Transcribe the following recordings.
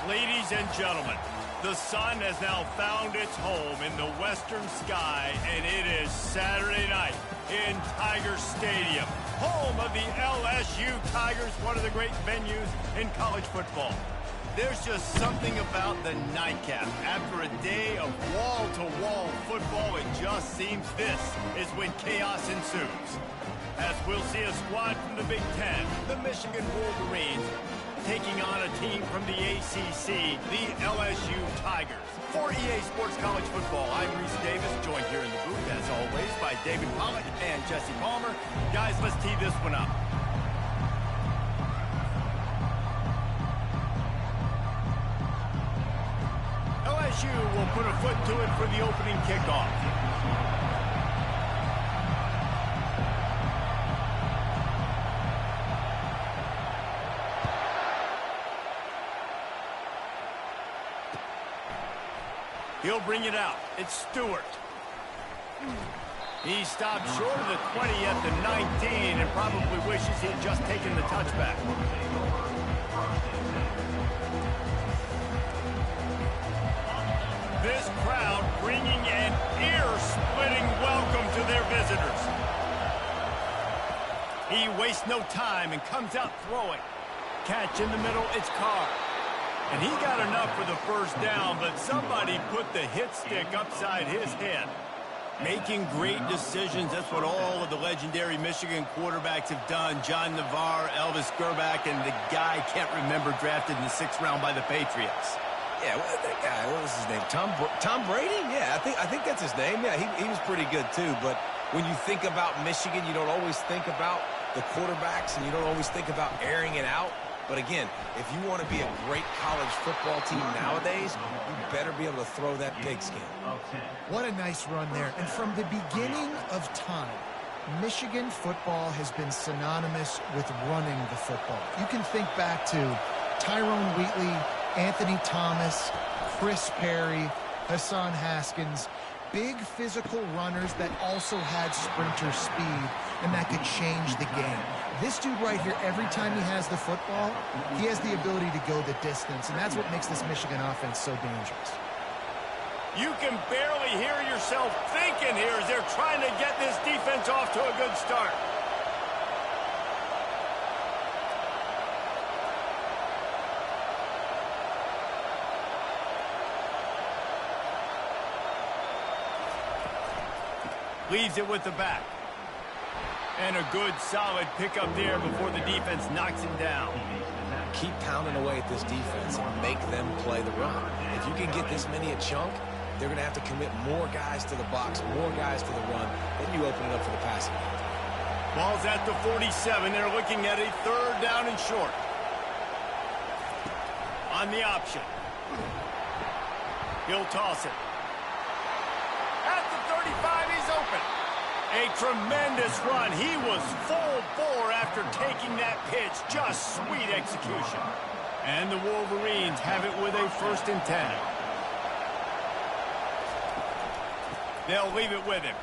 Ladies and gentlemen, the sun has now found its home in the western sky, and it is Saturday night in Tiger Stadium, home of the LSU Tigers, one of the great venues in college football. There's just something about the nightcap. After a day of wall-to-wall football, it just seems this is when chaos ensues. As we'll see a squad from the Big Ten, the Michigan Wolverines, taking on a team from the ACC, the LSU Tigers. For EA Sports College Football, I'm Reese Davis, joined here in the booth, as always, by David Pollack and Jesse Palmer. Guys, let's tee this one up. LSU will put a foot to it for the opening kickoff. He'll bring it out. It's Stewart. He stopped short of the 20 at the 19 and probably wishes he had just taken the touchback. This crowd bringing an ear-splitting welcome to their visitors. He wastes no time and comes out throwing. Catch in the middle, it's Carr. And he got enough for the first down, but somebody put the hit stick upside his head. Making great decisions, that's what all of the legendary Michigan quarterbacks have done. John Navarre, Elvis Gerbach, and the guy I can't remember, drafted in the 6th round by the Patriots. Yeah, that guy, what was his name? Tom Brady? Yeah, I think that's his name. Yeah, he was pretty good too. But when you think about Michigan, you don't always think about the quarterbacks, and you don't always think about airing it out. But again, if you want to be a great college football team nowadays, you better be able to throw that pigskin. What a nice run there. And from the beginning of time, Michigan football has been synonymous with running the football. You can think back to Tyrone Wheatley, Anthony Thomas, Chris Perry, Hassan Haskins, big physical runners that also had sprinter speed and that could change the game. This dude right here, every time he has the football, he has the ability to go the distance, and that's what makes this Michigan offense so dangerous. You can barely hear yourself thinking here as they're trying to get this defense off to a good start. Leaves it with the back. And a good, solid pickup there before the defense knocks him down. Keep pounding away at this defense and make them play the run. If you can get this many a chunk, they're going to have to commit more guys to the box, more guys to the run. Then you open it up for the passing game. Ball's at the 47. They're looking at a 3rd down and short. On the option. He'll toss it. At the 35, he's open. A tremendous run. He was full bore after taking that pitch. Just sweet execution. And the Wolverines have it with a 1st and 10. They'll leave it with him.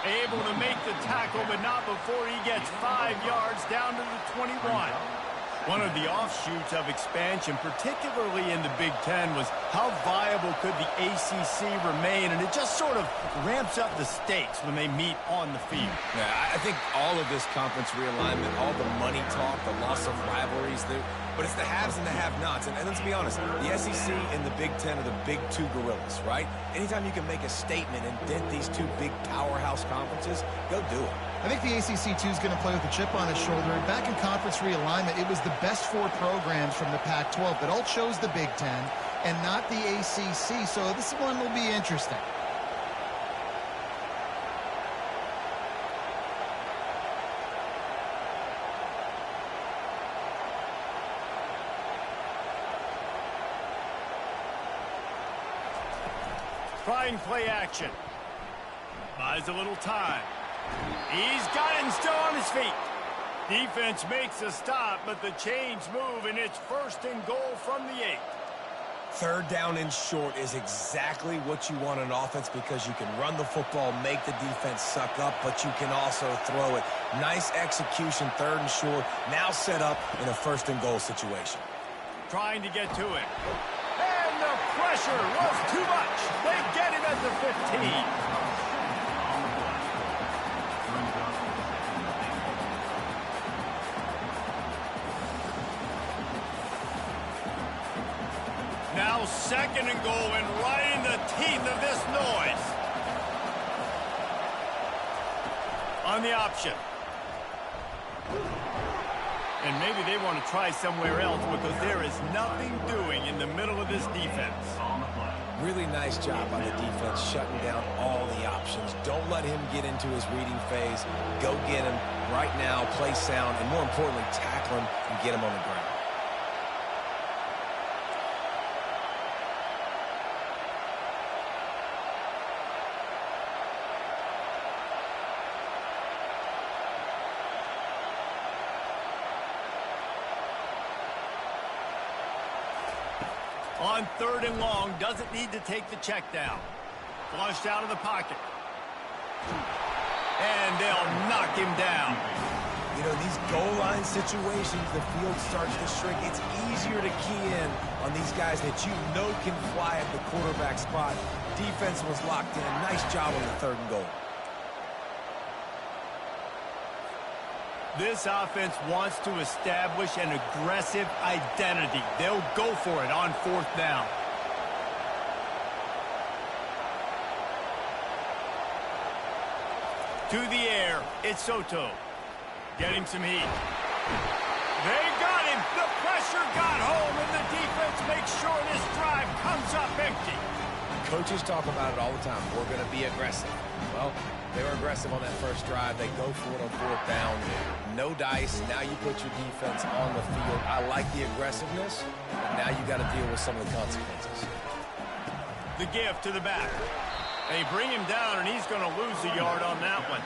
Able to make the tackle, but not before he gets 5 yards down to the 21. One of the offshoots of expansion, particularly in the Big Ten, was how viable could the ACC remain, and it just sort of ramps up the stakes when they meet on the field. Yeah, I think all of this conference realignment, all the money talk, the loss of rivalries, but it's the haves and the have-nots. And let's be honest, the SEC and the Big Ten are the big 2 gorillas, right? Anytime you can make a statement and dent these 2 big powerhouse conferences, go do it. I think the ACC, too, is going to play with a chip on his shoulder. Back in conference realignment, it was the best 4 programs from the Pac-12 that all chose the Big Ten and not the ACC, so this one will be interesting. Trying play action. Buys a little time. He's got it and still on his feet. Defense makes a stop, but the chains move, and it's 1st and goal from the 8. 3rd down and short is exactly what you want on offense because you can run the football, make the defense suck up, but you can also throw it. Nice execution, 3rd and short, now set up in a 1st and goal situation. trying to get to him. And the pressure was too much. They get him at the 15. Now 2nd and goal, and right in the teeth of this noise. On the option. And maybe they want to try somewhere else because there is nothing doing in the middle of this defense. Really nice job by the defense shutting down all the options. Don't let him get into his reading phase. Go get him right now, play sound, and more importantly, tackle him and get him on the ground. On 3rd and long, doesn't need to take the check down. Flushed out of the pocket. And they'll knock him down. You know, these goal line situations, the field starts to shrink. It's easier to key in on these guys that you know can fly at the quarterback spot. Defense was locked in. Nice job on the 3rd and goal. This offense wants to establish an aggressive identity. They'll go for it on 4th down. To the air, it's Soto. Getting some heat. They got him. The pressure got home, and the defense makes sure this drive comes up empty. Coaches talk about it all the time. We're going to be aggressive. Well, they were aggressive on that first drive. They go for it on 4th down. No dice. Now you put your defense on the field. I like the aggressiveness. But now you got to deal with some of the consequences. The gift to the back. They bring him down, and he's going to lose a yard on that one.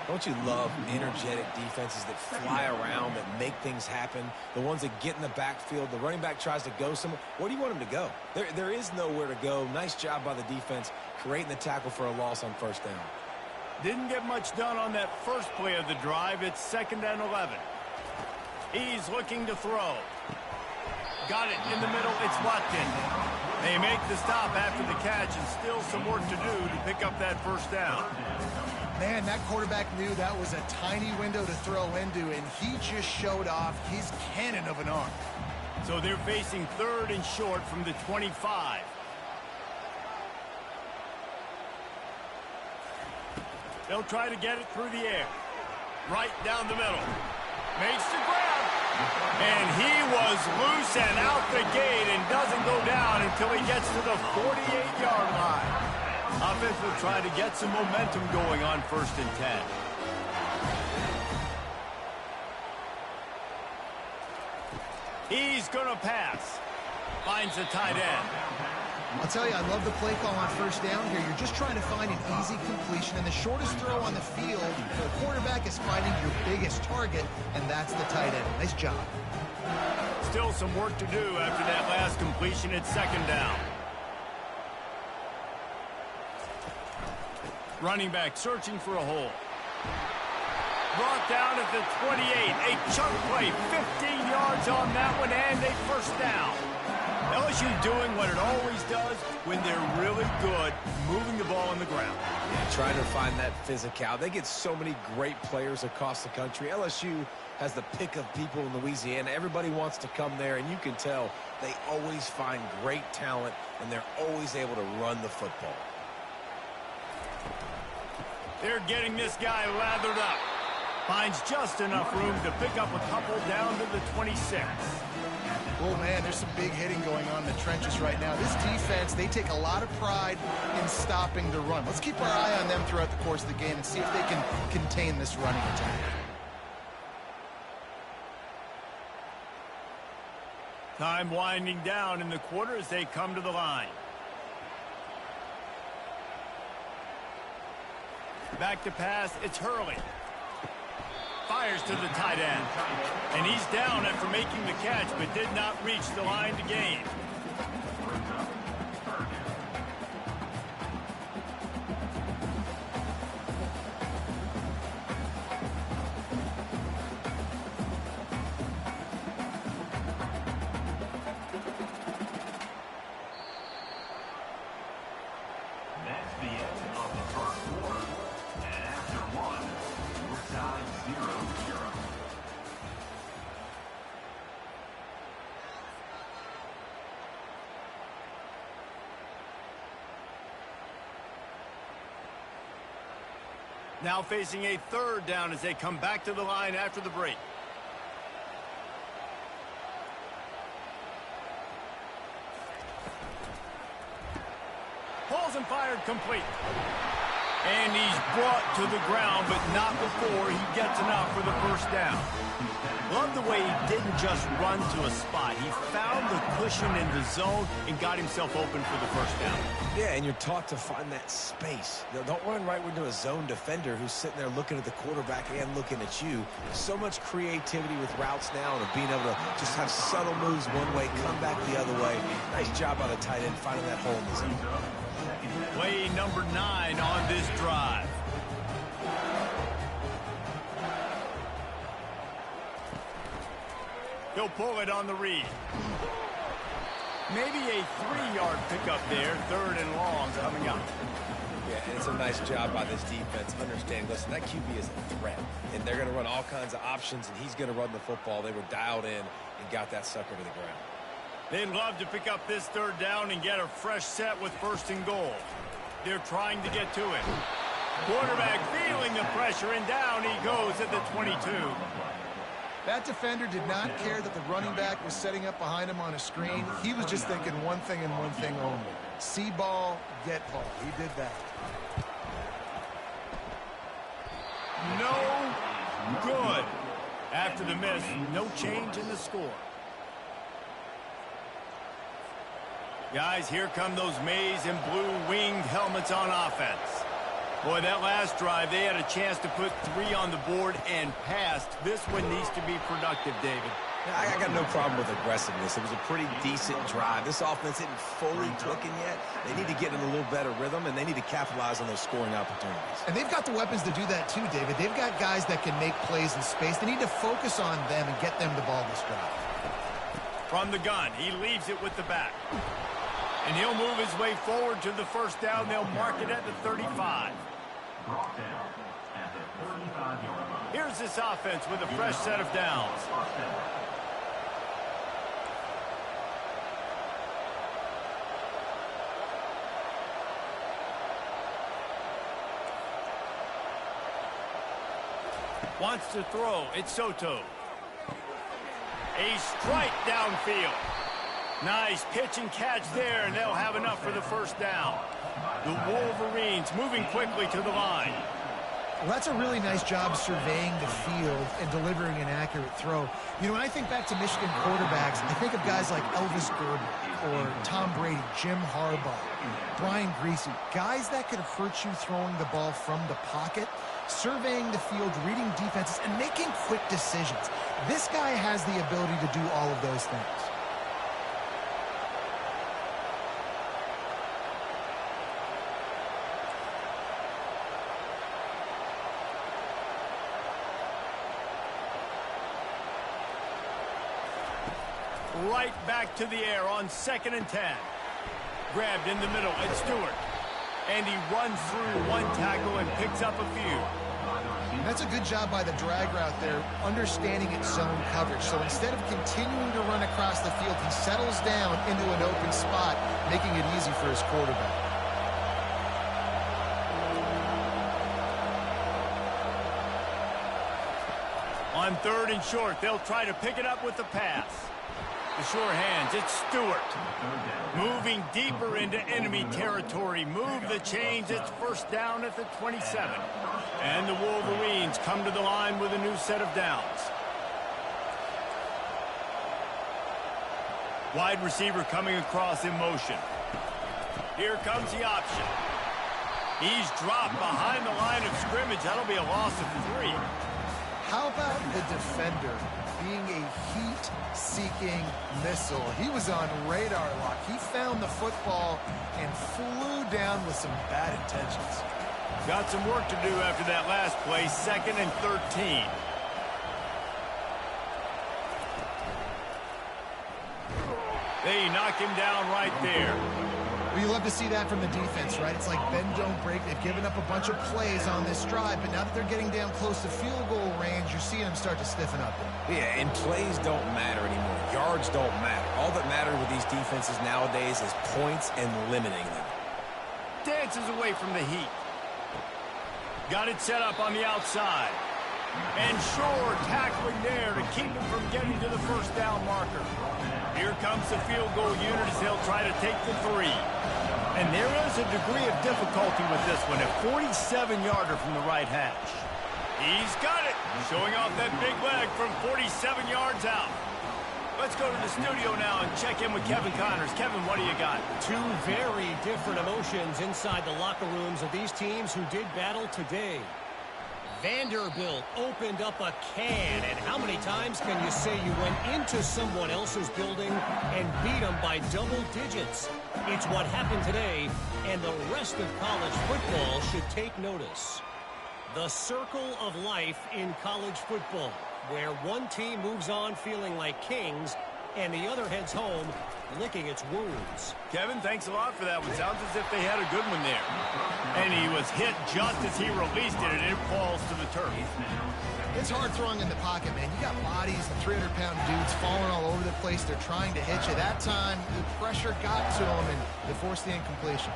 Don't you love energetic defenses that fly around, that make things happen? The ones that get in the backfield. The running back tries to go somewhere. Where do you want him to go? There is nowhere to go. Nice job by the defense creating the tackle for a loss on 1st down. Didn't get much done on that first play of the drive. It's 2nd and 11. He's looking to throw. Got it in the middle. It's Watkins. They make the stop after the catch, and still some work to do to pick up that 1st down. Man, that quarterback knew that was a tiny window to throw into, and he just showed off his cannon of an arm. So they're facing 3rd and short from the 25. They'll try to get it through the air. Right down the middle. Makes the grab. And he was loose and out the gate and doesn't go down until he gets to the 48-yard line. Offense will try to get some momentum going on 1st and 10. He's going to pass. Finds the tight end. I'll tell you, I love the play call on 1st down here. You're just trying to find an easy completion, and the shortest throw on the field for the quarterback is finding your biggest target, and that's the tight end. Nice job. Still some work to do after that last completion. It's 2nd down. Running back searching for a hole. Brought down at the 28. A chunk play, 15 yards on that one, and a 1st down. LSU doing what it always does when they're really good, moving the ball on the ground. Yeah, trying to find that physicality. They get so many great players across the country. LSU has the pick of people in Louisiana. Everybody wants to come there, and you can tell they always find great talent, and they're always able to run the football. They're getting this guy lathered up. Finds just enough room to pick up a couple down to the 26. Oh, man, there's some big hitting going on in the trenches right now. This defense, they take a lot of pride in stopping the run. Let's keep our eye on them throughout the course of the game and see if they can contain this running attack. Time winding down in the quarter as they come to the line. Back to pass, it's Hurley. Fires to the tight end. And he's down after making the catch, but did not reach the line to gain. Now facing a third down as they come back to the line after the break. Pulls and fired complete. And he's brought to the ground, but not before he gets enough for the first down. Love the way he didn't just run to a spot. He found the cushion in the zone and got himself open for the first down. Yeah, and you're taught to find that space. You know, don't run right into a zone defender who's sitting there looking at the quarterback and looking at you. So much creativity with routes now and being able to just have subtle moves one way, come back the other way. Nice job by the tight end finding that hole in the zone. Play number 9 on this drive. He'll pull it on the read. Maybe a 3-yard pickup there, 3rd and long coming up. Yeah, and it's a nice job by this defense understanding, listen, that QB is a threat, and they're going to run all kinds of options, and he's going to run the football. They were dialed in and got that sucker to the ground. They'd love to pick up this 3rd down and get a fresh set with 1st and goal. They're trying to get to it. Quarterback feeling the pressure, and down he goes at the 22. That defender did not care that the running back was setting up behind him on a screen. He was just thinking one thing and one thing only. See ball, get ball. He did that. No good. After the miss, no change in the score. Guys, here come those maize and blue winged helmets on offense. Boy, that last drive, they had a chance to put 3 on the board and passed. This one needs to be productive, David. I got no problem with aggressiveness. It was a pretty decent drive. This offense isn't fully clicking yet. They need to get in a little better rhythm, and they need to capitalize on those scoring opportunities. And they've got the weapons to do that too, David. They've got guys that can make plays in space. They need to focus on them and get them the ball this drive. From the gun, he leaves it with the back. And he'll move his way forward to the 1st down. They'll mark it at the 35. Here's this offense with a fresh set of downs. Wants to throw. It's Soto. A strike downfield. Nice pitch and catch there, and they'll have enough for the 1st down. The Wolverines moving quickly to the line. Well, that's a really nice job surveying the field and delivering an accurate throw. You know, when I think back to Michigan quarterbacks, I think of guys like Elvis Gerber or Tom Brady, Jim Harbaugh, Brian Griese, guys that could hurt you throwing the ball from the pocket, surveying the field, reading defenses, and making quick decisions. This guy has the ability to do all of those things. Right back to the air on 2nd and 10. Grabbed in the middle, it's Stewart. And he runs through one tackle and picks up a few. That's a good job by the drag route there, understanding its zone coverage. So instead of continuing to run across the field, he settles down into an open spot, making it easy for his quarterback. On 3rd and short, they'll try to pick it up with the pass. The sure hands, it's Stewart. Moving deeper into enemy territory. Move the chains, it's 1st down at the 27. And the Wolverines come to the line with a new set of downs. Wide receiver coming across in motion. Here comes the option. He's dropped behind the line of scrimmage. That'll be a loss of 3. How about the defender being a heat-seeking missile? He was on radar lock. He found the football and flew down with some bad intentions. Got some work to do after that last play, 2nd and 13. They knock him down right there. Well, you love to see that from the defense, right? It's like bend, don't break. They've given up a bunch of plays on this drive, but now that they're getting down close to field goal range, you're seeing them start to stiffen up. Yeah, and plays don't matter anymore. Yards don't matter. All that matters with these defenses nowadays is points and limiting them. Dances away from the heat. Got it set up on the outside. And Shore tackling there to keep him from getting to the first down marker. Here comes the field goal unit as they'll try to take the 3. And there is a degree of difficulty with this one, a 47-yarder from the right hash. He's got it, showing off that big leg from 47 yards out. Let's go to the studio now and check in with Kevin Connors. Kevin, what do you got? Two very different emotions inside the locker rooms of these teams who did battle today. Vanderbilt opened up a can, and how many times can you say you went into someone else's building and beat them by double digits? It's what happened today, and the rest of college football should take notice. The circle of life in college football, where one team moves on feeling like kings and the other heads home licking its wounds. Kevin, thanks a lot for that one. Sounds as if they had a good one there. And he was hit just as he released it, and it falls to the turf. It's hard throwing in the pocket, man. You got bodies and 300-pound dudes falling all over the place. They're trying to hit you. That time, the pressure got to them, and they forced the incompletion.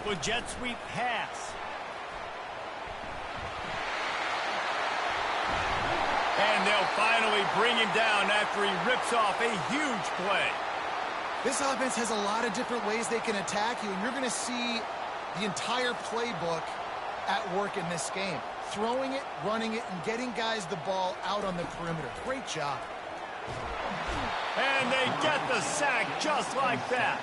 With jet sweep pass. And they'll finally bring him down after he rips off a huge play. This offense has a lot of different ways they can attack you, and you're going to see the entire playbook at work in this game. Throwing it, running it, and getting guys the ball out on the perimeter. Great job. And they get the sack just like that.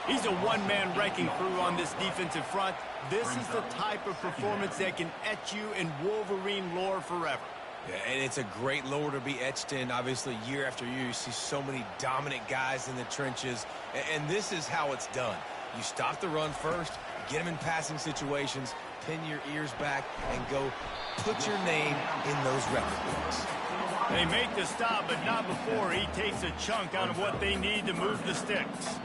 He's a one-man wrecking crew on this defensive front. This is the type of performance that can etch you in Wolverine lore forever. Yeah, and it's a great lore to be etched in. Obviously, year after year, you see so many dominant guys in the trenches. And this is how it's done. You stop the run first, get them in passing situations, pin your ears back, and go put your name in those record books. They make the stop, but not before he takes a chunk out of what they need to move the sticks.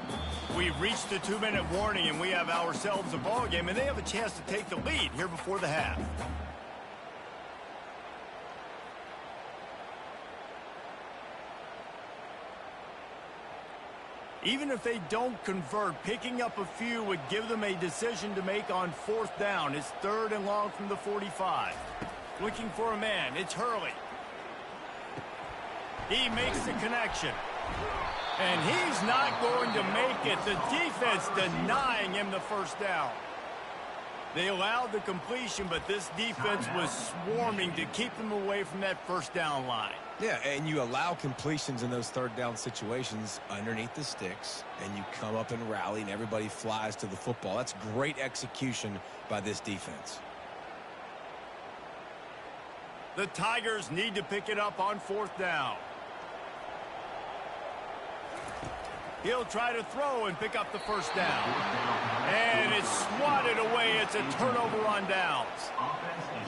We've reached the 2-minute warning, and we have ourselves a ball game, and they have a chance to take the lead here before the half. Even if they don't convert, picking up a few would give them a decision to make on 4th down. It's 3rd and long from the 45. Looking for a man. It's Hurley. He makes the connection. And he's not going to make it. The defense denying him the first down. They allowed the completion, but this defense was swarming to keep them away from that first down line. Yeah, and you allow completions in those 3rd down situations underneath the sticks, and you come up and rally, and everybody flies to the football. That's great execution by this defense. The Tigers need to pick it up on 4th down. He'll try to throw and pick up the first down. And it's swatted away. It's a turnover on downs.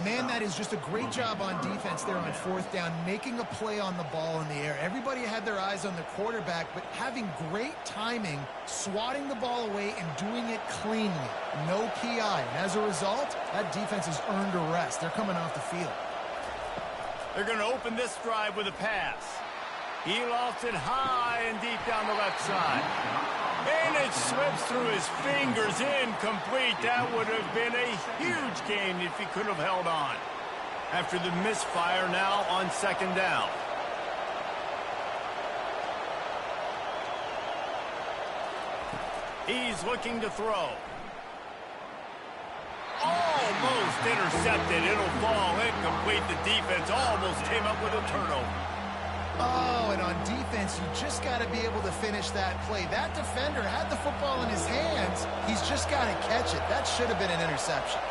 Man, that is just a great job on defense there on 4th down, making a play on the ball in the air. Everybody had their eyes on the quarterback, but having great timing, swatting the ball away, and doing it cleanly. No PI. And as a result, that defense has earned a rest. They're coming off the field. They're going to open this drive with a pass. He lost it high and deep down the left side. And it slips through his fingers, incomplete. That would have been a huge gain if he could have held on. After the misfire now on 2nd down. He's looking to throw. Almost intercepted. It'll fall incomplete. The defense almost came up with a turnover. Oh, and on defense, you just got to be able to finish that play. That defender had the football in his hands. He's just got to catch it. That should have been an interception.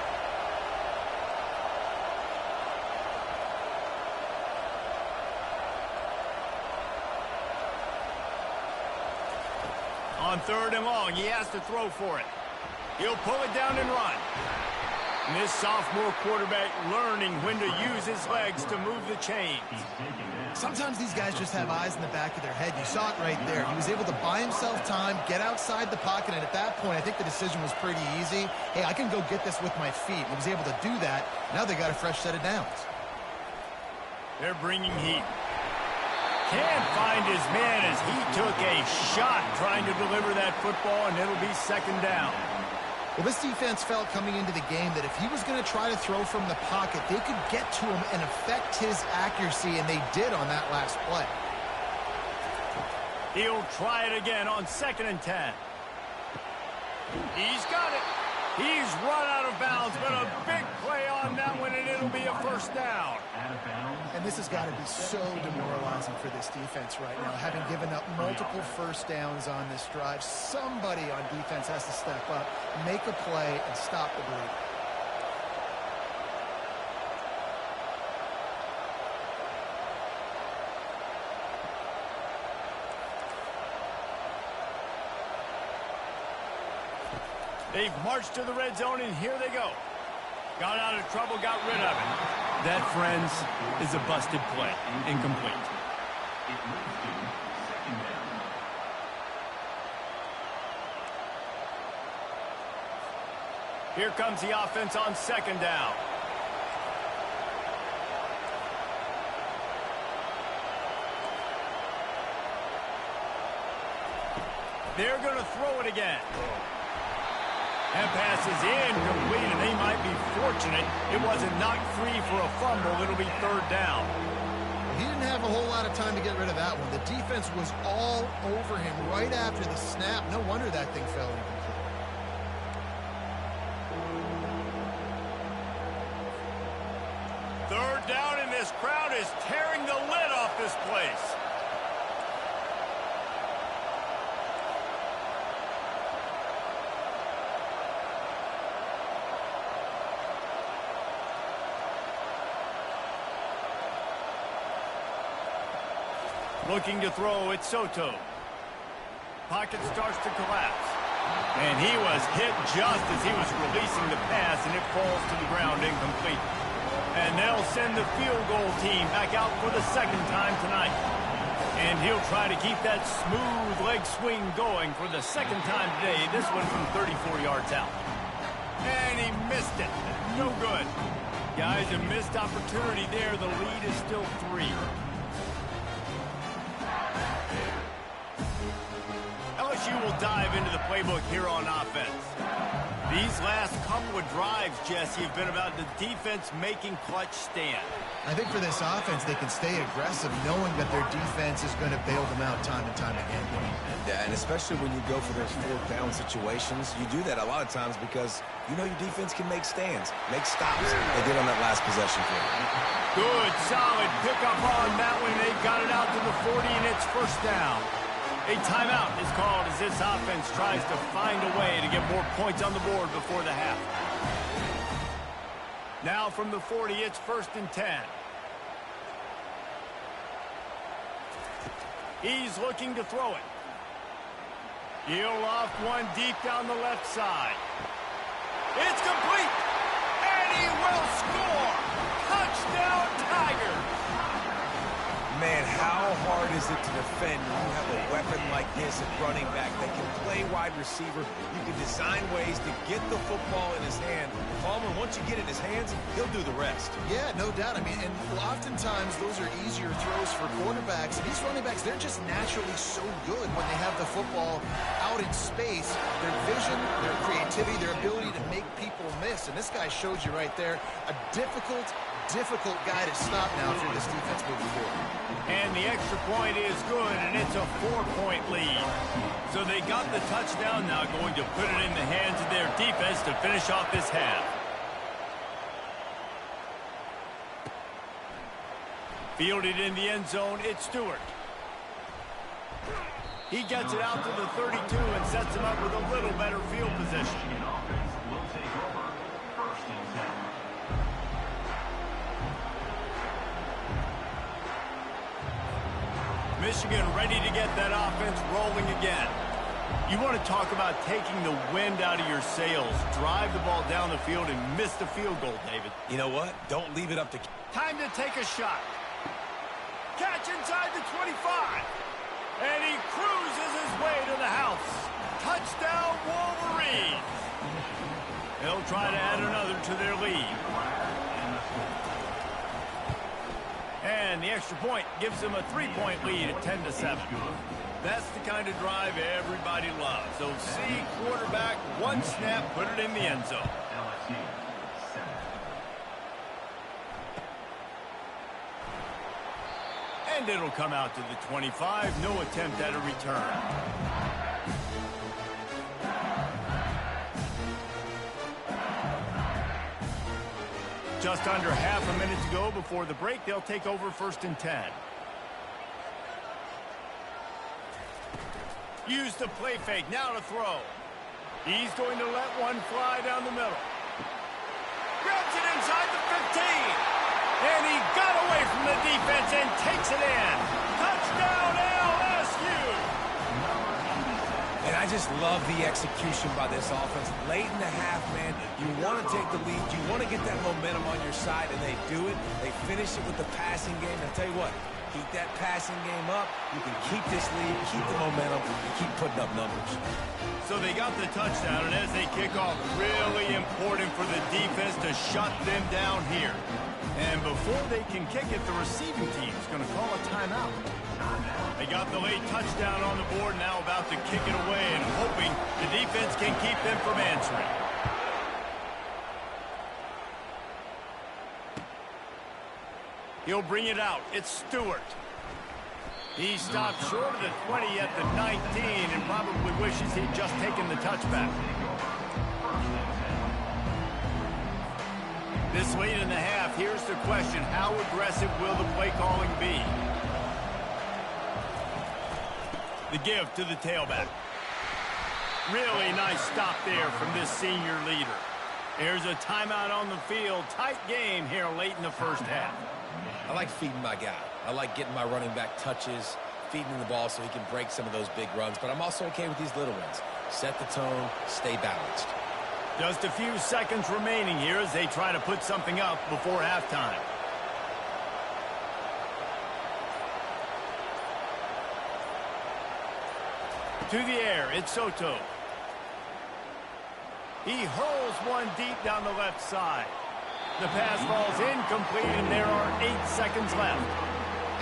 On 3rd and long, he has to throw for it. He'll pull it down and run. And this sophomore quarterback learning when to use his legs to move the chains. Sometimes these guys just have eyes in the back of their head. You saw it right there. He was able to buy himself time, get outside the pocket, and at that point, I think the decision was pretty easy. Hey, I can go get this with my feet. He was able to do that. Now they got a fresh set of downs. They're bringing heat. Can't find his man as he took a shot trying to deliver that football, and it'll be 2nd down. Well, this defense felt coming into the game that if he was going to try to throw from the pocket, they could get to him and affect his accuracy, and they did on that last play. He'll try it again on 2nd and 10. He's got it. He's run out of bounds, but a big play on that one, and it'll be a first down. And this has got to be so demoralizing for this defense right now, having given up multiple first downs on this drive. Somebody on defense has to step up, make a play, and stop the bleed. They've marched to the red zone, and here they go. Got out of trouble, got rid of it. That, friends, is a busted play. Incomplete. Here comes the offense on 2nd down. They're going to throw it again. That pass is incomplete, and they might be fortunate it wasn't knocked free for a fumble. It'll be 3rd down. He didn't have a whole lot of time to get rid of that one. The defense was all over him right after the snap. No wonder that thing fell incomplete. Third down, and this crowd is tearing the lid off this place. Looking to throw, it's Soto. Pocket starts to collapse. And he was hit just as he was releasing the pass, and it falls to the ground incomplete. And they'll send the field goal team back out for the 2nd time tonight. And he'll try to keep that smooth leg swing going for the 2nd time today. This one from 34 yards out. And he missed it. No good. Guys, a missed opportunity there. The lead is still 3. LSU will dive into the playbook here on offense. These last couple of drives, Jesse, have been about the defense making clutch stand. I think for this offense, they can stay aggressive knowing that their defense is going to bail them out time and time again. Yeah, and especially when you go for those 4th down situations, you do that a lot of times because you know your defense can make stands, make stops. They did on that last possession for them. Good, solid pickup on that one. They got it out to the 40, and it's 1st down. A timeout is called as this offense tries to find a way to get more points on the board before the half. Now from the 40, it's 1st and 10. He's looking to throw it. He'll loft one deep down the left side. It's complete, and he will score. Touchdown, Tigers. Man, how hard is it to defend when you have a weapon like this at running back that can play wide receiver? You can design ways to get the football in his hand. Palmer, once you get it in his hands, he'll do the rest. Yeah, no doubt. I mean, and oftentimes those are easier throws for quarterbacks. These running backs, they're just naturally so good when they have the football out in space. Their vision, their creativity, their ability to make people miss. And this guy shows you right there a difficult guy to stop now if you're this defense moving forward. And the extra point is good, and it's a 4-point lead. So they got the touchdown, now going to put it in the hands of their defense to finish off this half. Fielded in the end zone, it's Stewart. He gets it out to the 32 and sets him up with a little better field position. Michigan ready to get that offense rolling again. You want to talk about taking the wind out of your sails. Drive the ball down the field and miss the field goal, David. You know what? Don't leave it up to... Time to take a shot. Catch inside the 25. And he cruises his way to the house. Touchdown, Wolverines. They'll try to add another to their lead. And the extra point gives them a 3-point lead at 10-7. That's the kind of drive everybody loves. So see quarterback, one snap, put it in the end zone. And it'll come out to the 25. No attempt at a return. Just under half a minute to go before the break. They'll take over 1st and 10. Use the play fake. Now to throw. He's going to let one fly down the middle. Grabs it inside the 15. And he got away from the defense and takes it in. Touchdown, LSU! And I just love the execution by this offense. Late in the half, man, you want to take the lead. You want to get that momentum on your side, and they do it. They finish it with the passing game. And I'll tell you what, keep that passing game up. You can keep this lead, keep the momentum, and keep putting up numbers. So they got the touchdown, and as they kick off, really important for the defense to shut them down here. And before they can kick it, the receiving team's going to call a timeout. They got the late touchdown on the board, now about to kick it away and hoping the defense can keep them from answering. He'll bring it out. It's Stewart. He stopped short of the 20 at the 19 and probably wishes he'd just taken the touchback. This late in the half, here's the question. How aggressive will the play calling be? The give to the tailback. Really nice stop there from this senior leader. There's a timeout on the field. Tight game here late in the first half. I like feeding my guy. I like getting my running back touches, feeding him the ball so he can break some of those big runs. But I'm also okay with these little ones. Set the tone, stay balanced. Just a few seconds remaining here as they try to put something up before halftime. To the air, it's Soto. He hurls one deep down the left side. The pass falls incomplete, and there are 8 seconds left.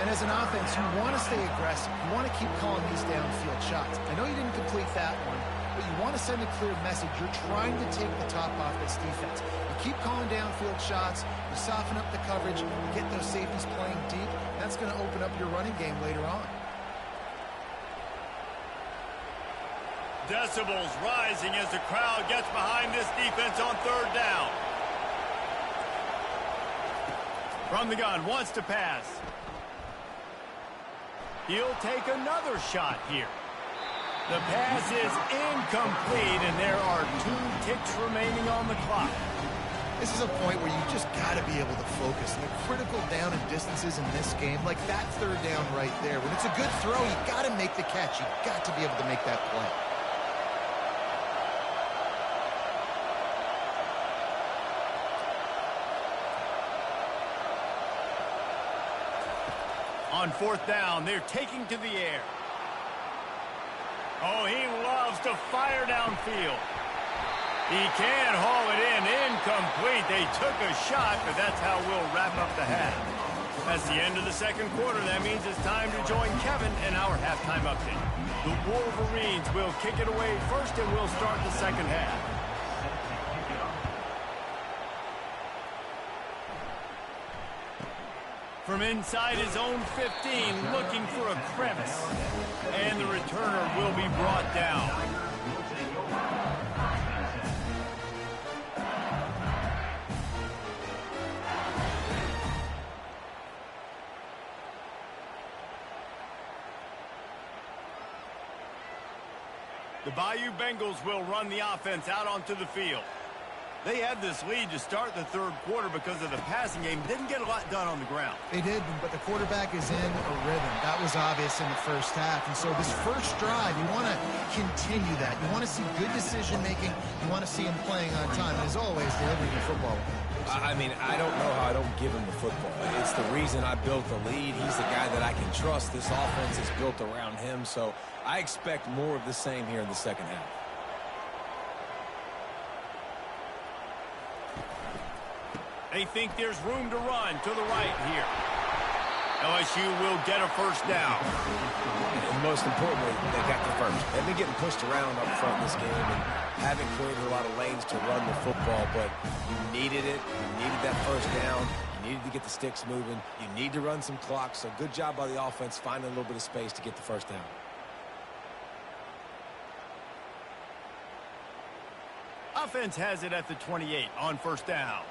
And as an offense, you want to stay aggressive. You want to keep calling these downfield shots. I know you didn't complete that one, but you want to send a clear message. You're trying to take the top off this defense. You keep calling downfield shots. You soften up the coverage. You get those safeties playing deep. That's going to open up your running game later on. Decibels rising as the crowd gets behind this defense on 3rd down. From the gun, wants to pass. He'll take another shot here. The pass is incomplete, and there are 2 ticks remaining on the clock. This is a point where you just got to be able to focus. And the critical down and distances in this game, like that 3rd down right there. When it's a good throw, you got to make the catch. You got to be able to make that play. On 4th down, they're taking to the air. Oh, he loves to fire downfield. He can haul it in. Incomplete. They took a shot, but that's how we'll wrap up the half. That's the end of the 2nd quarter. That means it's time to join Kevin in our halftime update. The Wolverines will kick it away first, and we'll start the 2nd half. From inside his own 15, looking for a crevice. And the returner will be brought down. The Bayou Bengals will run the offense out onto the field. They had this lead to start the 3rd quarter because of the passing game. Didn't get a lot done on the ground. They did, but the quarterback is in a rhythm. That was obvious in the first half. And so this first drive, you want to continue that. You want to see good decision-making. You want to see him playing on time. And as always, delivering the football. I mean, I don't know how I don't give him the football. It's the reason I built the lead. He's the guy that I can trust. This offense is built around him. So I expect more of the same here in the 2nd half. They think there's room to run to the right here. LSU will get a first down. And most importantly, they got the first. They've been getting pushed around up front in this game and haven't created a lot of lanes to run the football, but you needed it. You needed that first down. You needed to get the sticks moving. You need to run some clock, so good job by the offense finding a little bit of space to get the first down. Offense has it at the 28 on first down.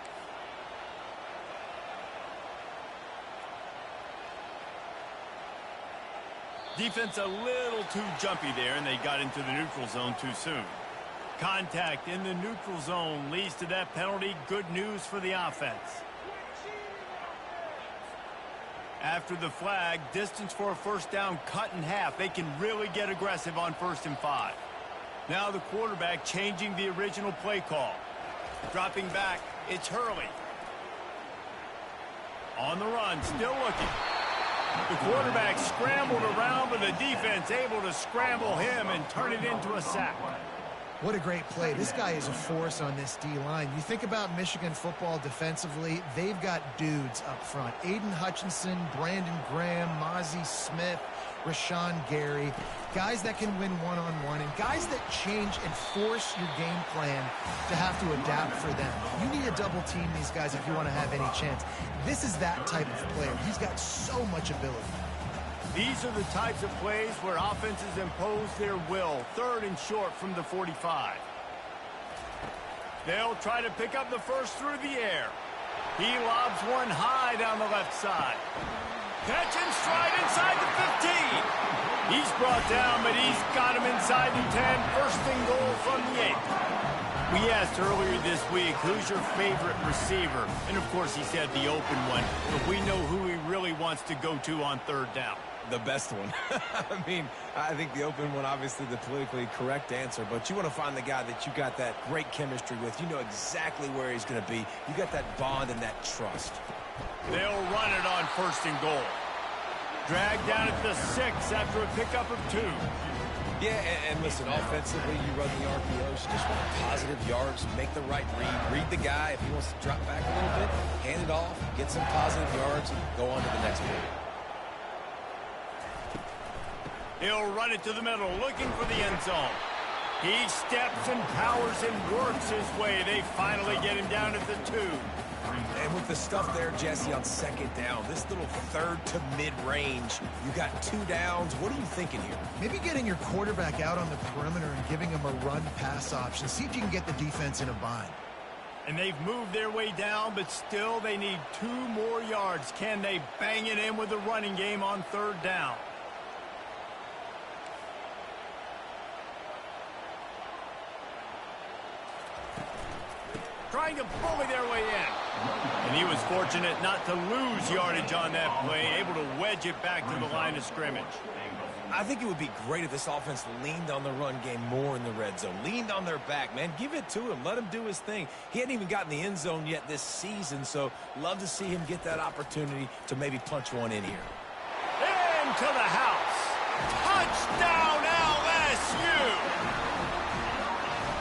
Defense a little too jumpy there, and they got into the neutral zone too soon. Contact in the neutral zone leads to that penalty. Good news for the offense. After the flag, distance for a first down cut in half. They can really get aggressive on 1st and 5. Now the quarterback changing the original play call. Dropping back, it's Hurley. On the run, still looking. The quarterback scrambled around, but the defense able to scramble him and turn it into a sack. What a great play. This guy is a force on this D-line. You think about Michigan football defensively, they've got dudes up front. Aiden Hutchinson, Brandon Graham, Mozzie Smith, Rashawn Gary. Guys that can win one-on-one and guys that change and force your game plan to have to adapt for them. You need to double-team these guys if you want to have any chance. This is that type of player. He's got so much ability. These are the types of plays where offenses impose their will. 3rd and short from the 45. They'll try to pick up the first through the air. He lobs one high down the left side. Catch and stride inside the 15. He's brought down, but he's got him inside the 10. 1st and goal from the 8. We asked earlier this week, who's your favorite receiver? And, of course, he said the open one. But we know who he really wants to go to on 3rd down. The best one. I mean, I think the open one, obviously the politically correct answer, but you want to find the guy that you got that great chemistry with. You know exactly where he's going to be. You got that bond and that trust. They'll run it on 1st and goal. Dragged down at the 6 after a pickup of 2. Yeah, and listen, offensively, you run the RPOs. You just want positive yards, make the right read. Read the guy. If he wants to drop back a little bit, hand it off, get some positive yards, and go on to the next play. He'll run it to the middle, looking for the end zone. He steps and powers and works his way. They finally get him down at the 2. And with the stuff there, Jesse, on 2nd down, this little 3rd to mid-range, you got 2 downs. What are you thinking here? Maybe getting your quarterback out on the perimeter and giving him a run-pass option. See if you can get the defense in a bind. And they've moved their way down, but still they need 2 more yards. Can they bang it in with the running game on 3rd down? Trying to bully their way in. And he was fortunate not to lose yardage on that play, able to wedge it back to the line of scrimmage. I think it would be great if this offense leaned on the run game more in the red zone. Leaned on their back, man. Give it to him. Let him do his thing. He hadn't even gotten the end zone yet this season, so love to see him get that opportunity to maybe punch one in here. Into the house. Touchdown, LSU!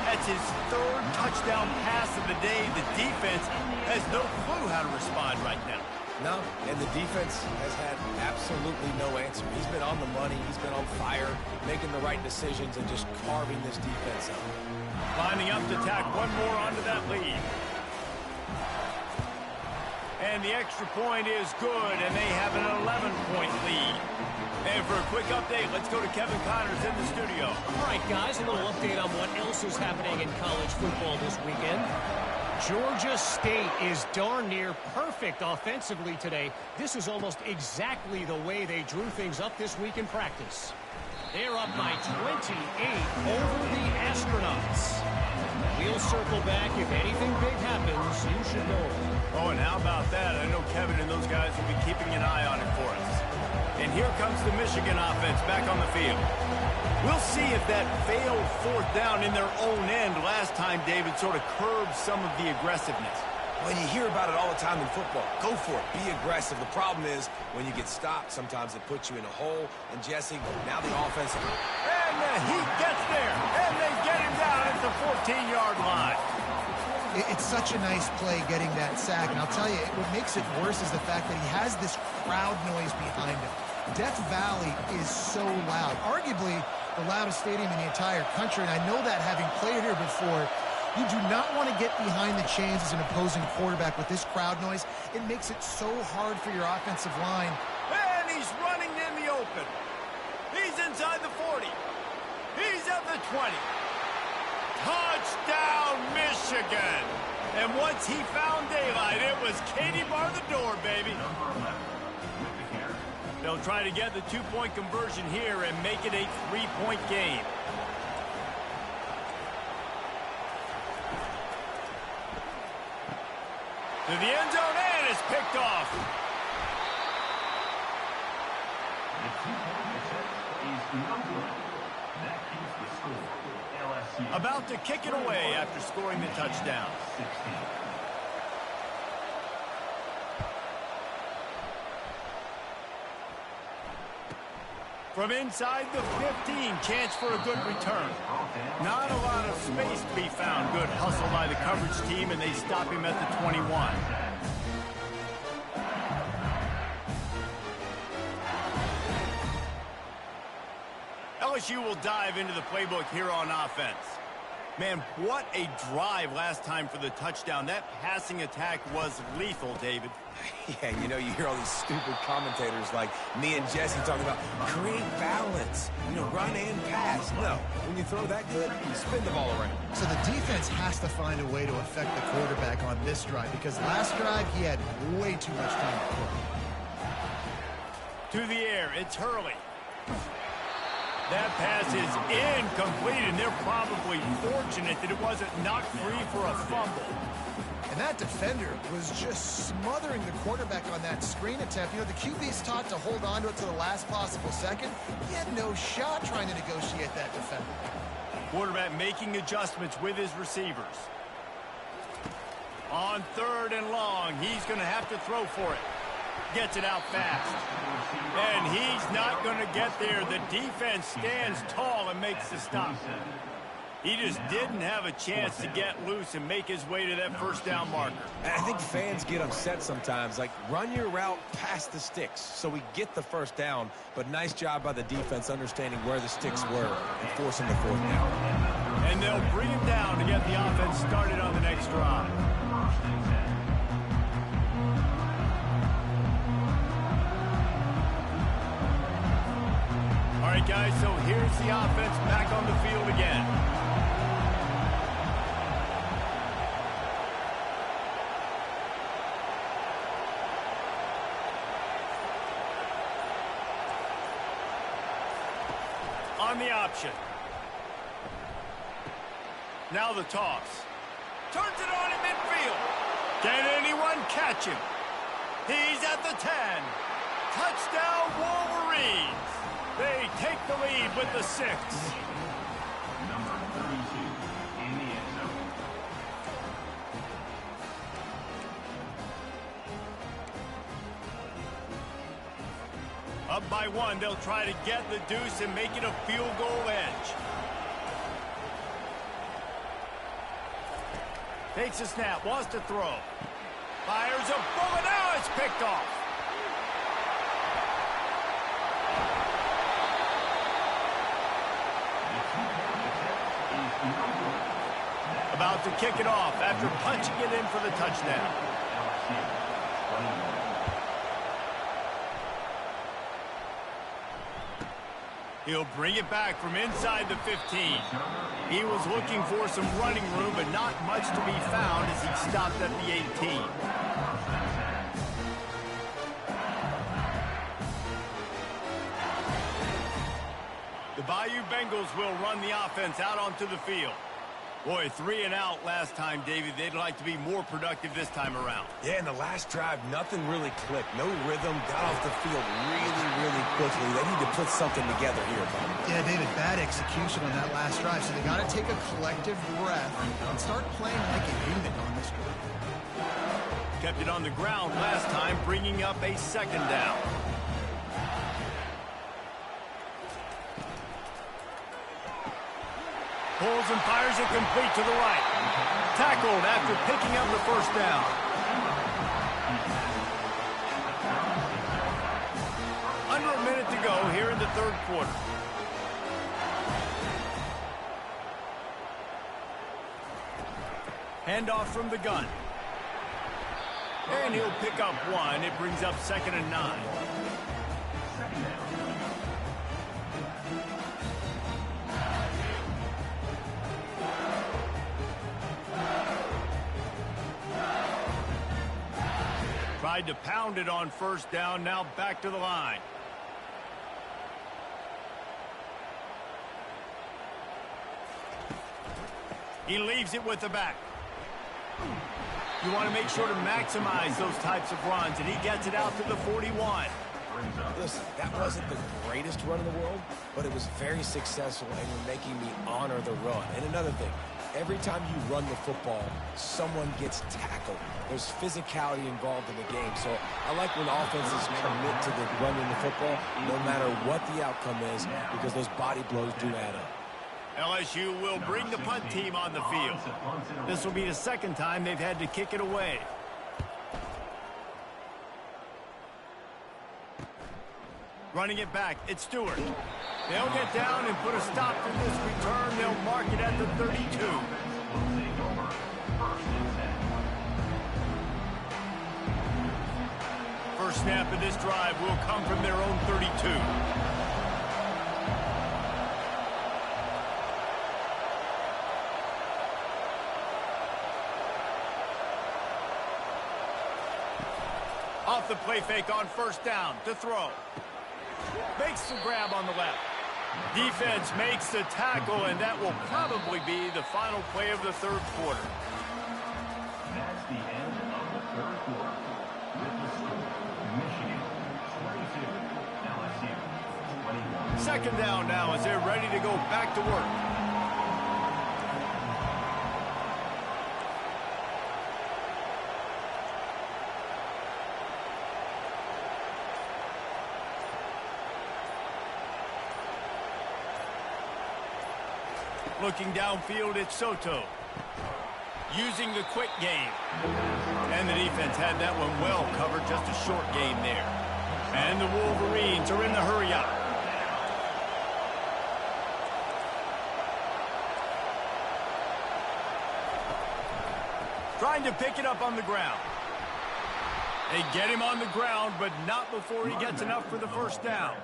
That's his 3rd touchdown pass of the day. The defense has no clue how to respond right now. No, and the defense has had absolutely no answer. He's been on the money. He's been on fire, making the right decisions and just carving this defense up. Lining up to tack one more onto that lead. And the extra point is good, and they have an 11-point lead. And for a quick update, let's go to Kevin Connors in the studio. All right, guys, a little update on what else is happening in college football this weekend. Georgia State is darn near perfect offensively today. This is almost exactly the way they drew things up this week in practice. They're up by 28 over the Astronauts. We'll circle back. If anything big happens, you should know. Oh, and how about that? I know Kevin and those guys will be keeping an eye on it for us. And here comes the Michigan offense back on the field. We'll see if that failed 4th down in their own end last time, David, sort of curbed some of the aggressiveness. When you hear about it all the time in football, go for it. Be aggressive. The problem is when you get stopped, sometimes it puts you in a hole. And, Jesse, now the offense. And he gets there. And they get him down at the 14-yard line. It's such a nice play getting that sack. And I'll tell you, what makes it worse is the fact that he has this crowd noise behind him. Death Valley is so loud, arguably the loudest stadium in the entire country. And I know that having played here before, you do not want to get behind the chains as an opposing quarterback with this crowd noise. It makes it so hard for your offensive line. And he's running in the open. He's inside the 40. He's at the 20. Touchdown, Michigan. And once he found daylight, it was Katie bar the door, baby. They'll try to get the two-point conversion here and make it a three-point game. To the end zone, and it's picked off. The two-point attempt is no good. That keeps the score. LSU About to kick it away after scoring the touchdown. 16. From inside the 15, chance for a good return. Not a lot of space to be found. Good hustle by the coverage team, and they stop him at the 21. LSU will dive into the playbook here on offense. Man, what a drive last time for the touchdown. That passing attack was lethal, David. Yeah, you know, you hear all these stupid commentators like me and Jesse talking about create balance, you know, run and pass. No, when you throw that good, you spin the ball around. So the defense has to find a way to affect the quarterback on this drive because last drive he had way too much time to throw. To the air, it's Hurley. That pass is incomplete, and they're probably fortunate that it wasn't knocked free for a fumble. And that defender was just smothering the quarterback on that screen attempt. You know, the QB's taught to hold on to it to the last possible second. He had no shot trying to negotiate that defender. Quarterback making adjustments with his receivers. On 3rd and long, he's going to have to throw for it. Gets it out fast. And he's not going to get there. The defense stands tall and makes the stop. He just didn't have a chance to get loose and make his way to that first down marker. And I think fans get upset sometimes, like run your route past the sticks so we get the first down, but nice job by the defense understanding where the sticks were and forcing the 4th down. And they'll bring him down to get the offense started on the next drive. All right, guys, so here's the offense back on the field again. On the option. Now the toss. Turns it on in midfield. Can anyone catch him? He's at the 10. Touchdown, Wolverines. They take the lead with the 6. Number 32 in the end zone. Up by 1, they'll try to get the deuce and make it a field goal edge. Takes a snap, wants to throw. Fires a bullet, now it's picked off. About to kick it off after punching it in for the touchdown. He'll bring it back from inside the 15. He was looking for some running room, but not much to be found as he stopped at the 18. The Bayou Bengals will run the offense out onto the field. Boy, 3 and out last time, David. They'd like to be more productive this time around. Yeah, in the last drive, nothing really clicked. No rhythm, got off the field really quickly. They need to put something together here, Bob. Yeah, David, bad execution on that last drive. So they got to take a collective breath and start playing like a unit on this drive. Kept it on the ground last time, bringing up a 2nd down. Pulls and fires it complete to the right. Tackled after picking up the first down. Under a minute to go here in the third quarter. Handoff from the gun. And he'll pick up one. It brings up 2nd and 9. Tried to pound it on first down, now back to the line. He leaves it with the back. You want to make sure to maximize those types of runs, and he gets it out to the 41. Listen, that wasn't the greatest run in the world, but it was very successful, and you're making me honor the run. And another thing, every time you run the football, someone gets tackled. There's physicality involved in the game. So I like when offenses commit to the running the football, no matter what the outcome is, because those body blows do add up. LSU will bring the punt team on the field. This will be the second time they've had to kick it away. Running it back, it's Stewart. They'll get down and put a stop to this return. They'll mark it at the 32. First snap of this drive will come from their own 32. Off the play fake on first down to throw. Makes the grab on the left. Defense makes the tackle, and that will probably be the final play of the third quarter. That's the end of the third quarter. With the score, Michigan 22, LSU 21. Second down now as they're ready to go back to work. Looking downfield, it's Soto. Using the quick game. And the defense had that one well covered, just a short game there. And the Wolverines are in the hurry-up. Trying to pick it up on the ground. They get him on the ground, but not before he gets enough for the first down.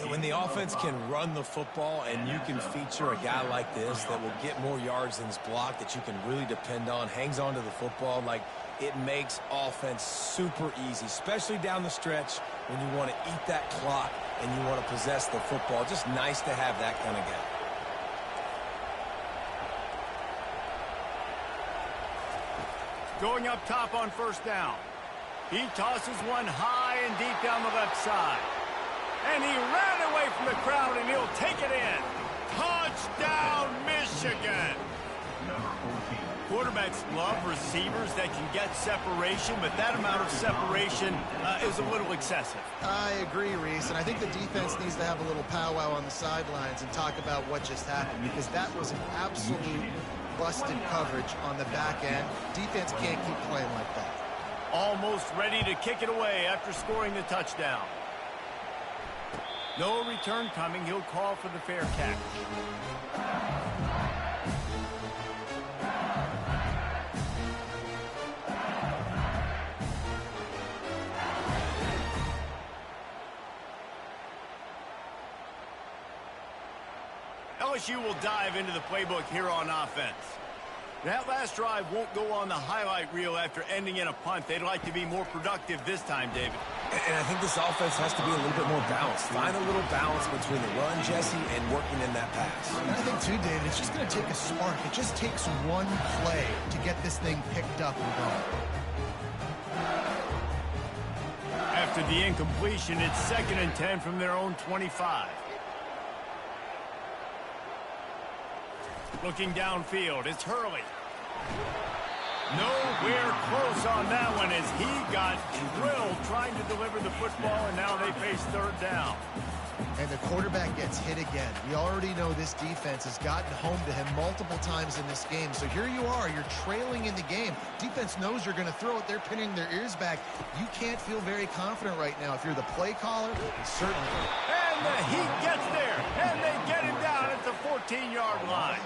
When the offense can run the football and you can feature a guy like this that will get more yards than his block, that you can really depend on, hangs on to the football, like it makes offense super easy, especially down the stretch when you want to eat that clock and you want to possess the football. Just nice to have that kind of guy. Going up top on first down. He tosses one high and deep down the left side. And he ran away from the crowd, and he'll take it in. Touchdown, Michigan! Quarterbacks love receivers that can get separation, but that amount of separation is a little excessive. I agree, Reese, and I think the defense needs to have a little powwow on the sidelines and talk about what just happened, because that was an absolute busted coverage on the back end. Defense can't keep playing like that. Almost ready to kick it away after scoring the touchdown. No return coming. He'll call for the fair catch. LSU will dive into the playbook here on offense. That last drive won't go on the highlight reel after ending in a punt. They'd like to be more productive this time, David. And I think this offense has to be a little bit more balanced. Find a little balance between the run, Jesse, and working in that pass. And I think, too, David, it's just going to take a spark. It just takes one play to get this thing picked up and going. After the incompletion, it's 2nd and 10 from their own 25. Looking downfield, it's Hurley. Nowhere close on that one as he got drilled trying to deliver the football, and now they face third down. And the quarterback gets hit again. We already know this defense has gotten home to him multiple times in this game. So here you are, you're trailing in the game. Defense knows you're going to throw it. They're pinning their ears back. You can't feel very confident right now. If you're the play caller, certainly. And the Heat gets there, and they get him down at the 14-yard line.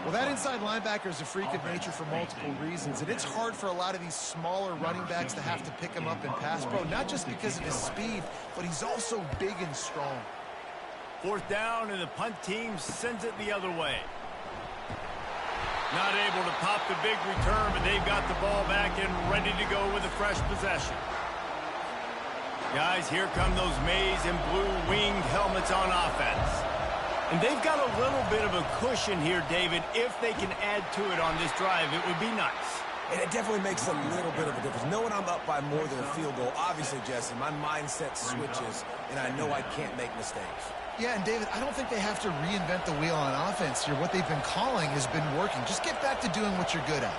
Well, that inside linebacker is a freak of nature for multiple reasons, and it's hard for a lot of these smaller running backs to have to pick him up in pass pro, not just because of his speed, but he's also big and strong. Fourth down, and the punt team sends it the other way. Not able to pop the big return, but they've got the ball back and ready to go with a fresh possession. Guys, here come those maize and blue winged helmets on offense. And they've got a little bit of a cushion here, David. If they can add to it on this drive, it would be nice. And it definitely makes a little bit of a difference. Knowing I'm up by more than a field goal, obviously, Jesse, my mindset switches, and I know I can't make mistakes. Yeah, and David, I don't think they have to reinvent the wheel on offense here. What they've been calling has been working. Just get back to doing what you're good at.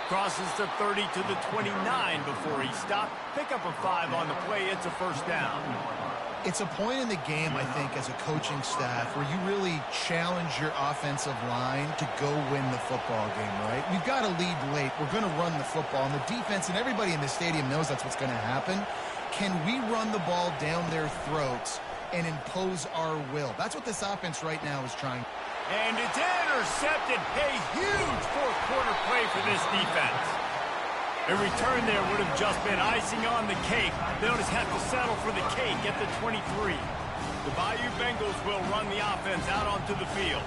Crosses the 30 to the 29 before he stopped. Pick up a 5 on the play. It's a first down. It's a point in the game, I think, as a coaching staff where you really challenge your offensive line to go win the football game, right? We've got to lead late. We're going to run the football. And the defense and everybody in the stadium knows that's what's going to happen. Can we run the ball down their throats and impose our will? That's what this offense right now is trying. And it's intercepted. A huge fourth quarter play for this defense. A return there would have just been icing on the cake. They'll just have to settle for the cake at the 23. The Bayou Bengals will run the offense out onto the field.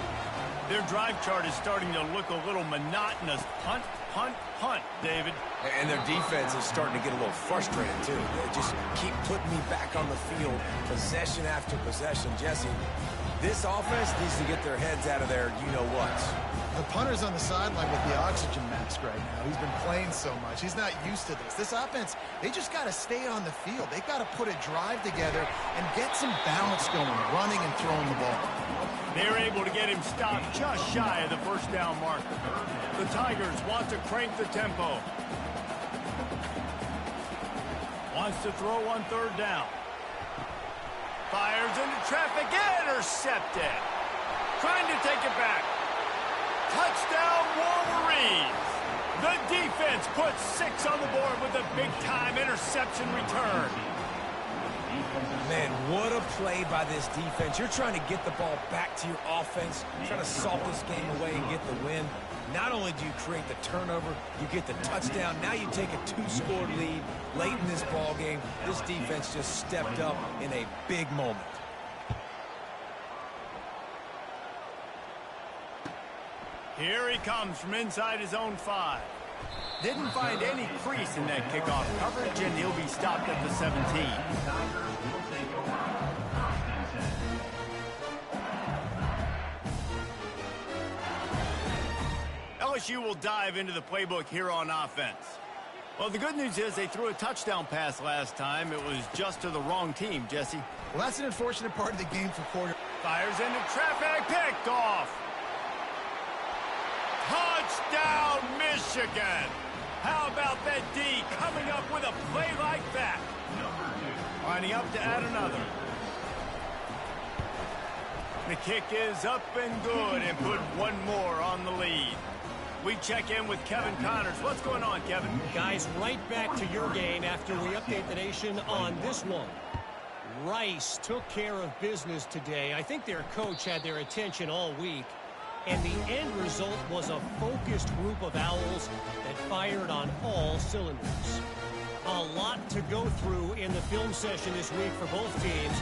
Their drive chart is starting to look a little monotonous. Punt, punt, punt, David. And their defense is starting to get a little frustrated, too. They just keep putting me back on the field, possession after possession. Jesse, this offense needs to get their heads out of their you-know-whats. The punter's on the sideline with the oxygen mask right now. He's been playing so much. He's not used to this. This offense, they just got to stay on the field. They've got to put a drive together and get some balance going, running and throwing the ball. They're able to get him stopped just shy of the first down marker. The Tigers want to crank the tempo. Wants to throw on third down. Fires into traffic, intercepted. Trying to take it back. Touchdown, Wolverines. The defense puts 6 on the board with a big-time interception return. Man, what a play by this defense. You're trying to get the ball back to your offense, trying to salt this game away and get the win. Not only do you create the turnover, you get the touchdown. Now you take a 2-score lead late in this ball game. This defense just stepped up in a big moment. Here he comes from inside his own 5. Didn't find any crease in that kickoff coverage, and he'll be stopped at the 17. LSU will dive into the playbook here on offense. Well, the good news is they threw a touchdown pass last time. It was just to the wrong team, Jesse. Well, that's an unfortunate part of the game for quarter. Fires into traffic, picked off. Touchdown, Michigan! How about that D coming up with a play like that? Lining up to add another. The kick is up and good and put one more on the lead. We check in with Kevin Connors. What's going on, Kevin? Guys, right back to your game after we update the nation on this one. Rice took care of business today. I think their coach had their attention all week. And the end result was a focused group of Owls that fired on all cylinders. A lot to go through in the film session this week for both teams.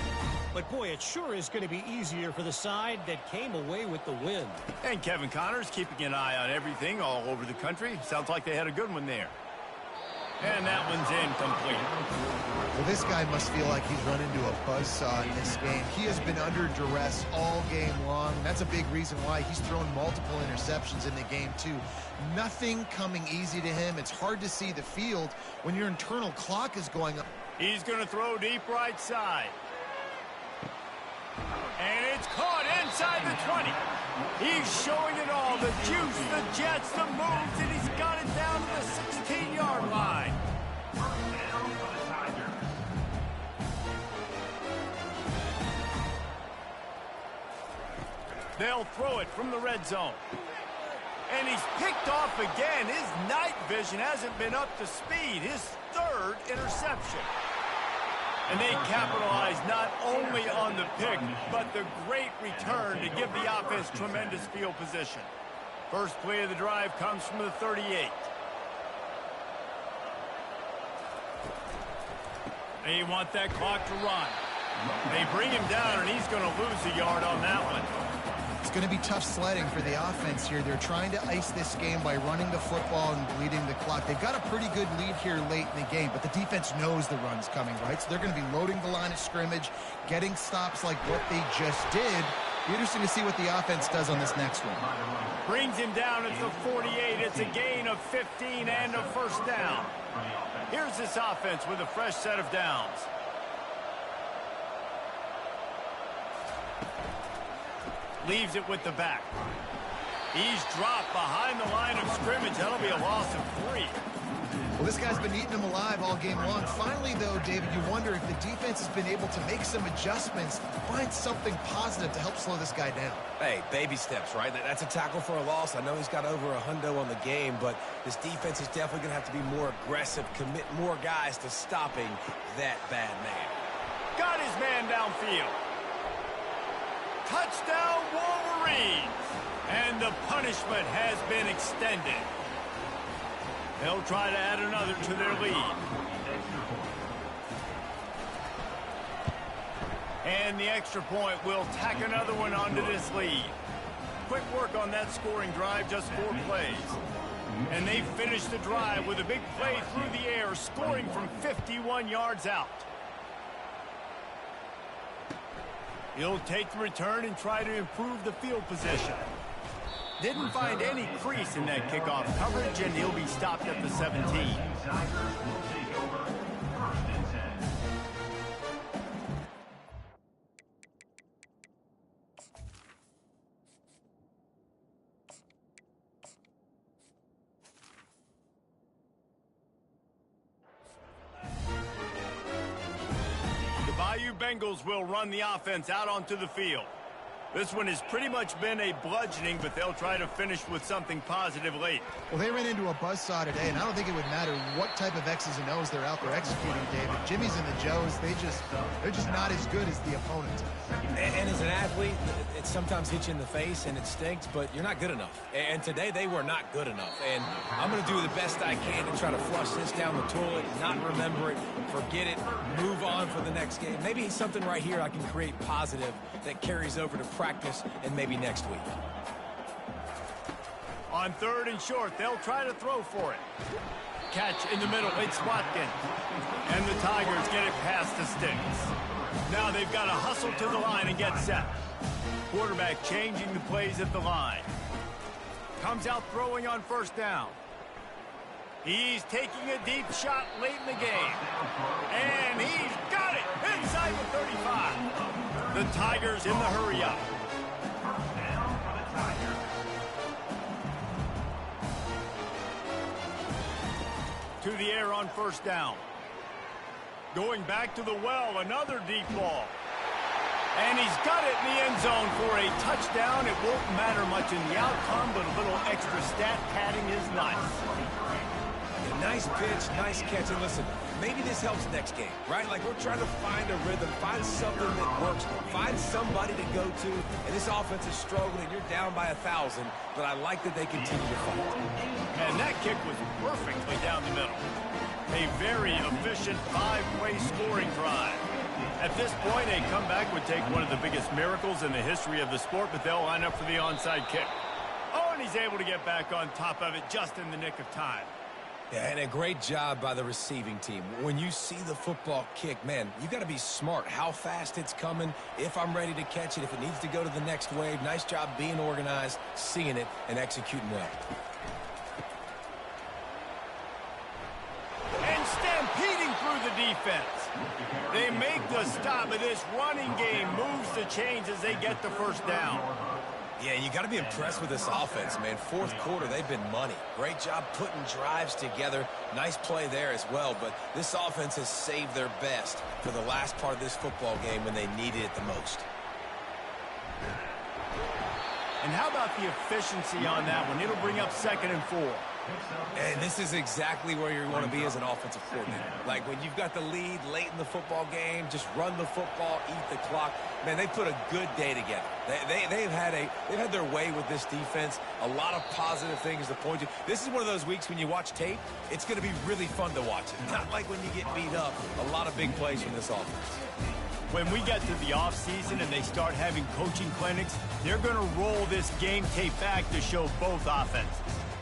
But, boy, it sure is going to be easier for the side that came away with the win. And Kevin Connors keeping an eye on everything all over the country. Sounds like they had a good one there. And that one's incomplete. Well, this guy must feel like he's run into a buzzsaw in this game. He has been under duress all game long. That's a big reason why he's thrown multiple interceptions in the game, too. Nothing coming easy to him. It's hard to see the field when your internal clock is going up. He's going to throw deep right side. And it's caught inside the 20. He's showing it all. The juice, the jets, the moves, and he's got it down to the 16-yard line. They'll throw it from the red zone. And he's picked off again. His night vision hasn't been up to speed. His third interception. And they capitalize not only on the pick, but the great return to give the offense tremendous field position. First play of the drive comes from the 38. They want that clock to run. They bring him down, and he's going to lose a yard on that one. It's going to be tough sledding for the offense here. They're trying to ice this game by running the football and bleeding the clock. They've got a pretty good lead here late in the game, but the defense knows the run's coming, right? So they're going to be loading the line of scrimmage, getting stops like what they just did. Be interesting to see what the offense does on this next one. Brings him down at the 48. It's a gain of 15 and a first down. Here's this offense with a fresh set of downs. Leaves it with the back. He's dropped behind the line of scrimmage. That'll be a loss of 3. Well, this guy's been eating them alive all game long. Finally, though, David, you wonder if the defense has been able to make some adjustments, find something positive to help slow this guy down. Hey, baby steps, right? That's a tackle for a loss. I know he's got over a hundo on the game, but this defense is definitely going to have to be more aggressive, commit more guys to stopping that bad man. Got his man downfield. Touchdown, Wolverines! And the punishment has been extended. They'll try to add another to their lead. And the extra point will tack another one onto this lead. Quick work on that scoring drive, just 4 plays. And they finish the drive with a big play through the air, scoring from 51 yards out. He'll take the return and try to improve the field position. Didn't find any crease in that kickoff coverage, and he'll be stopped at the 17. The Bayou Bengals will run the offense out onto the field. This one has pretty much been a bludgeoning, but they'll try to finish with something positive late. Well, they ran into a buzzsaw today, and I don't think it would matter what type of X's and O's they're out there executing, David. Jimmy's and the Joes, they're just not as good as the opponent. And as an athlete, it sometimes hits you in the face, and it stinks, but you're not good enough. And today, they were not good enough. And I'm going to do the best I can to try to flush this down the toilet, not remember it, forget it, move on for the next game. Maybe something right here I can create positive that carries over to practice and maybe next week. On 3rd and short, they'll try to throw for it. Catch in the middle, it's Watkins. And the Tigers get it past the sticks. Now they've got to hustle to the line and get set. Quarterback changing the plays at the line. Comes out throwing on 1st down. He's taking a deep shot late in the game. And he's got it inside the 35. The Tigers in the hurry-up. To the air on 1st down. Going back to the well, another deep ball. And he's got it in the end zone for a touchdown. It won't matter much in the outcome, but a little extra stat padding is nice. Nice pitch, nice catch. And listen, maybe this helps next game, right? Like, we're trying to find a rhythm, find something that works, find somebody to go to. And this offense is struggling. You're down by 1,000, but I like that they continue to fight. And that kick was perfectly down the middle. A very efficient 5-play scoring drive. At this point, a comeback would take one of the biggest miracles in the history of the sport, but they'll line up for the onside kick. Oh, and he's able to get back on top of it just in the nick of time. Yeah, and a great job by the receiving team. When you see the football kick, man, you got to be smart how fast it's coming, if I'm ready to catch it, if it needs to go to the next wave. Nice job being organized, seeing it, and executing well. And stampeding through the defense. They make the stop, but this running game moves the chains as they get the 1st down. Yeah, you got to be impressed with this offense, man. 4th quarter, they've been money. Great job putting drives together. Nice play there as well, but this offense has saved their best for the last part of this football game when they needed it the most. And how about the efficiency on that one? It'll bring up 2nd and 4. And this is exactly where you want to be as an offensive coordinator. Like when you've got the lead late in the football game, just run the football, eat the clock. Man, they put a good day together. They've had their way with this defense. A lot of positive things to point to. This is one of those weeks when you watch tape, it's going to be really fun to watch it. Not like when you get beat up. A lot of big plays from this offense. When we get to the offseason and they start having coaching clinics, they're going to roll this game tape back to show both offenses.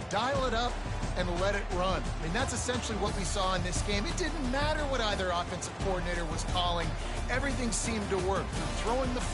Dial it up and let it run. I mean, that's essentially what we saw in this game. It didn't matter what either offensive coordinator was calling. Everything seemed to work. Through throwing the